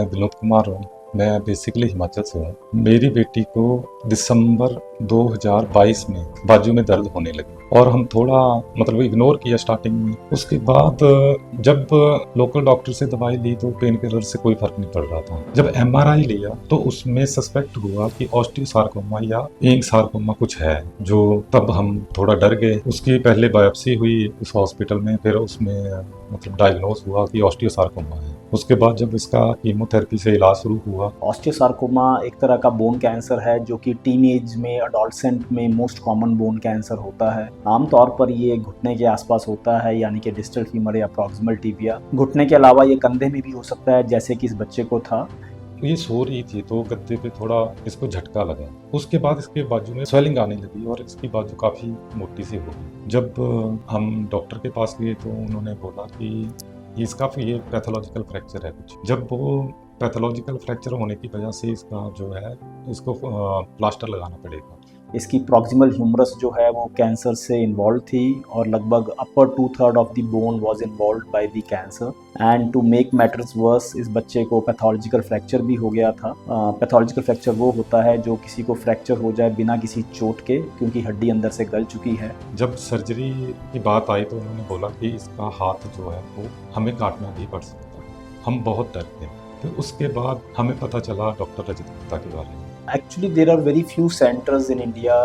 मैं विनोद कुमार हूँ। मैं बेसिकली हिमाचल से हूँ। मेरी बेटी को दिसंबर 2022 में बाजू में दर्द होने लगी और हम थोड़ा मतलब इग्नोर किया स्टार्टिंग में। उसके बाद जब लोकल डॉक्टर से दवाई ली तो पेन किलर से कोई फर्क नहीं पड़ रहा था। जब एमआरआई लिया तो उसमें सस्पेक्ट हुआ कि ऑस्टियोसार्कोमा या एंग सार्कोमा कुछ है, जो तब हम थोड़ा डर गए। उसकी पहले बायोप्सी हुई उस हॉस्पिटल में, फिर उसमें मतलब डायग्नोज हुआ कि ऑस्टियोसार्कोमा है। उसके बाद जब इसका कीमोथेरेपी से इलाज शुरू हुआ। ऑस्टियोसार्कोमा एक तरह का बोन कैंसर है जो कि टीन एज में, अडोलसेंट में मोस्ट कॉमन बोन कैंसर होता है। आमतौर पर ये घुटने के आसपास होता है, यानी कि डिस्टल फीमर या प्रॉक्सिमल टिबिया। घुटने के अलावा ये कंधे में भी हो सकता है, जैसे कि इस बच्चे को था। ये सो रही थी तो गद्दे पे थोड़ा इसको झटका लगा। उसके बाद इसके बाजू में स्वेलिंग आने लगी और इसकी बाजू काफ़ी मोटी सी हो गई। जब हम डॉक्टर के पास गए तो उन्होंने बोला कि ये पैथोलॉजिकल फ्रैक्चर है कुछ। जब वो पैथोलॉजिकल फ्रैक्चर होने की वजह से इसका जो है इसको प्लास्टर लगाना पड़ेगा। इसकी प्रॉक्सिमल ह्यूमरस जो है वो कैंसर से इन्वॉल्व थी और लगभग upper 2/3 of the bone was involve by the cancer. And to make matters worse, इस बच्चे को पैथोलॉजिकल फ्रैक्चर भी हो गया था। पैथोलॉजिकल फ्रैक्चर वो होता है जो किसी को फ्रैक्चर हो जाए बिना किसी चोट के, क्योंकि हड्डी अंदर से गल चुकी है। जब सर्जरी की बात आई तो उन्होंने बोला कि इसका हाथ जो है वो हमें काटना भी पड़ सकता है। हम बहुत डर गए। तो उसके बाद हमें पता चला डॉक्टर रजत गुप्ता के बारे में। Actually, there are very few centers in India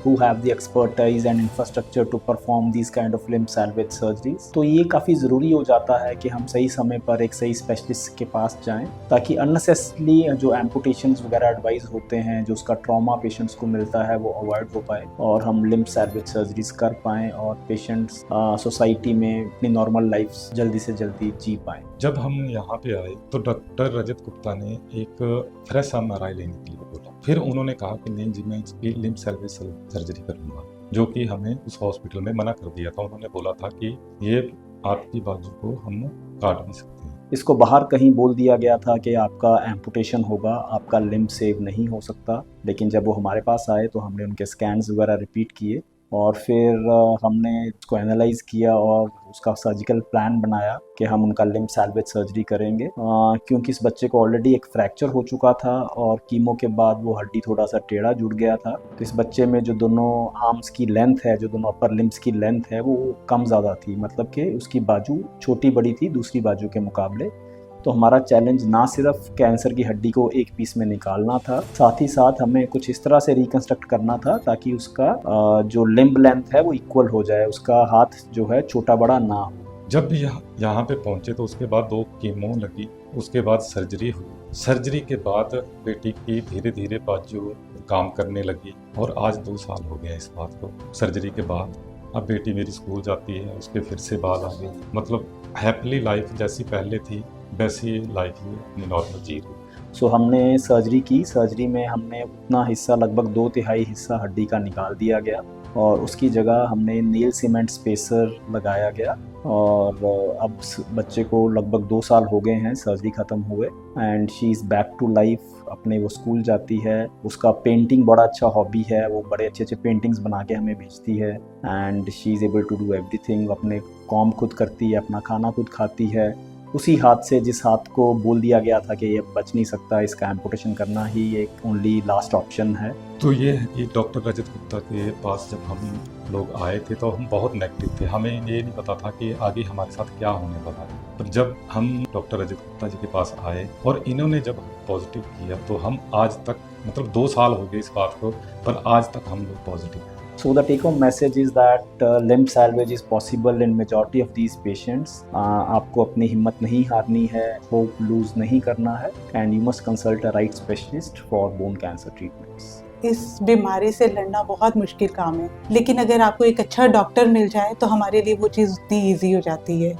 who have the expertise and infrastructure to perform these kind of limb salvage surgeries. तो ये काफ़ी ज़रूरी हो जाता है कि हम सही समय पर एक सही स्पेशलिस्ट के पास जाएं, ताकि अननेसेसरली जो एम्पुटेशंस वगैरह एडवाइस होते हैं, जो उसका ट्रॉमा पेशेंट्स को मिलता है, वो अवॉइड हो पाए और हम लिम्ब सैल्वेज सर्जरीज कर पाएँ और पेशेंट्स सोसाइटी में अपनी नॉर्मल लाइफ जल्दी से जल्दी जी पाएँ। जब हम यहाँ पे आए तो डॉक्टर रजत गुप्ता ने एक फ्रेश एमआरआई लेने के लिए बोला। फिर उन्होंने कहा कि नहीं जी, मैं इसकी लिम्ब सैल्वेज सर्जरी करूँगा, जो कि हमें उस हॉस्पिटल में मना कर दिया था। उन्होंने बोला था कि ये आपकी बाजू को हम काट नहीं सकते हैं। इसको बाहर कहीं बोल दिया गया था कि आपका एम्पुटेशन होगा, आपका लिम्ब सेव नहीं हो सकता। लेकिन जब वो हमारे पास आए तो हमने उनके स्कैन्स वगैरह रिपीट किए और फिर हमने उसको एनालाइज किया और उसका सर्जिकल प्लान बनाया कि हम उनका लिम्ब सैल्वेज सर्जरी करेंगे, क्योंकि इस बच्चे को ऑलरेडी एक फ्रैक्चर हो चुका था और कीमो के बाद वो हड्डी थोड़ा सा टेढ़ा जुड़ गया था। तो इस बच्चे में जो दोनों आर्म्स की लेंथ है, जो दोनों अपर लिम्ब्स की लेंथ है, वो कम ज़्यादा थी, मतलब कि उसकी बाजू छोटी बड़ी थी दूसरी बाजू के मुकाबले। तो हमारा चैलेंज ना सिर्फ कैंसर की हड्डी को एक पीस में निकालना था, साथ ही साथ हमें कुछ इस तरह से रिकंस्ट्रक्ट करना था ताकि उसका जो लिम्ब लेंथ है वो इक्वल हो जाए, उसका हाथ जो है छोटा बड़ा ना हो। जब यहाँ पे पहुँचे तो उसके बाद 2 कीमो लगी, उसके बाद सर्जरी हुई। सर्जरी के बाद बेटी की धीरे धीरे बाजू काम करने लगी और आज 2 साल हो गए इस बात को। सर्जरी के बाद अब बेटी मेरी स्कूल जाती है, उसके फिर से बाल आ गए। मतलब हैप्पीली लाइफ जैसी पहले थी वैसी लाइफ ही अपनी नॉर्मल जी रही। सो हमने सर्जरी की। सर्जरी में हमने उतना हिस्सा, लगभग 2/3 हिस्सा हड्डी का निकाल दिया गया और उसकी जगह हमने नील सीमेंट स्पेसर लगाया गया। और अब बच्चे को लगभग 2 साल हो गए हैं सर्जरी ख़त्म हुए and she is back to life. अपने वो स्कूल जाती है, उसका पेंटिंग बड़ा अच्छा हॉबी है, वो बड़े अच्छे अच्छे पेंटिंग्स बना के हमें भेजती है and she is able to do everything. अपने काम खुद करती है, अपना खाना खुद खाती है, उसी हाथ से जिस हाथ को बोल दिया गया था कि ये बच नहीं सकता, इसका एम्पुटेशन करना ही एक ओनली लास्ट ऑप्शन है। तो ये है कि डॉक्टर रजत गुप्ता के पास जब हम लोग आए थे तो हम बहुत नेगेटिव थे। हमें ये नहीं पता था कि आगे हमारे साथ क्या होने वाला है। पर जब हम डॉक्टर रजत गुप्ता जी के पास आए और इन्होंने जब पॉजिटिव किया तो हम आज तक, मतलब 2 साल हो गए इस बात को, पर आज तक हम लोग पॉजिटिव हैं। So the take-home message is that limb salvage is possible in majority of these patients. आपको अपनी हिम्मत नहीं हारनी है, hope lose नहीं करना है and you must consult a right specialist for bone cancer treatments. इस बीमारी से लड़ना बहुत मुश्किल काम है, लेकिन अगर आपको एक अच्छा डॉक्टर मिल जाए तो हमारे लिए वो चीज़ उतनी ईजी हो जाती है।